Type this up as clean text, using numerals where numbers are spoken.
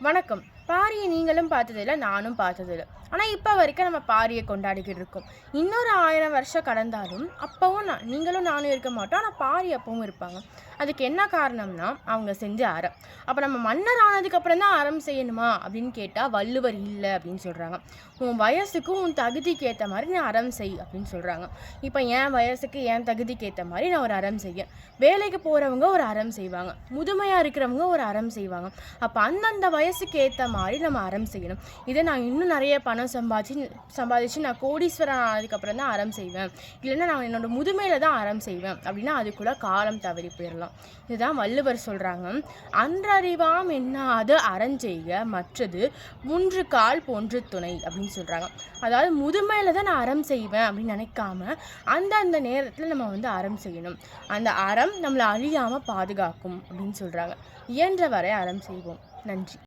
வணக்கம். பாரியை நீங்களும் பார்த்ததில்ல, நானும் பார்த்ததில்ல. ஆனால் இப்போ வரைக்கும் நம்ம பாரியை கொண்டாடிக்கிட்டு இருக்கோம். இன்னொரு 1000 வருஷம் கடந்தாலும் அப்பவும் நீங்களும் நானும் இருக்க மாட்டோம். ஆனால் பாரி அப்பவும் இருப்பாங்க. அதுக்கு என்ன காரணம்னா, அவங்க செஞ்ச அறம். அப்போ நம்ம மன்னர் ஆனதுக்கப்புறம் தான் அறம் செய்யணுமா அப்படின்னு கேட்டால் வள்ளுவர் இல்லை அப்படின்னு சொல்கிறாங்க. உன் வயசுக்கும் உன் தகுதிக்கு ஏற்ற மாதிரி நீ அறம் செய் அப்படின்னு சொல்கிறாங்க. இப்போ என் வயசுக்கு என் தகுதிக்கு ஏற்ற மாதிரி நான் ஒரு அறம் செய்யேன். வேலைக்கு போகிறவங்க ஒரு அறம் செய்வாங்க, முதுமையாக இருக்கிறவங்க ஒரு அறம் செய்வாங்க. அப்போ அந்தந்த வயசுக்கு ஏற்ற மாதிரி நம்ம அறம் செய்யணும். இதை நான் இன்னும் நிறைய பணம் சம்பாதிச்சு நான் கோடீஸ்வரன் ஆனதுக்கப்புறம் தான் அறம் செய்வேன், இல்லைன்னா நான் என்னோடய முதுமையில் தான் அறம் செய்வேன் அப்படின்னா அது கூட காலம் தவறி போயிடலாம். இதுதான் வள்ளுவர் சொல்கிறாங்க. அன்றறிவாம் என்னாது அறஞ்செய்க மற்றது மூன்று கால் போன்று துணை அப்படின்னு சொல்கிறாங்க. அதாவது முதுமையில் தான் நான் அறம் செய்வேன் அப்படின்னு நினைக்காம அந்தந்த நேரத்தில் நம்ம அறம் செய்யணும். அந்த அறம் நம்மளை அழியாமல் பாதுகாக்கும் அப்படின்னு சொல்கிறாங்க. இயன்ற வரை அறம் செய்வோம். நன்றி.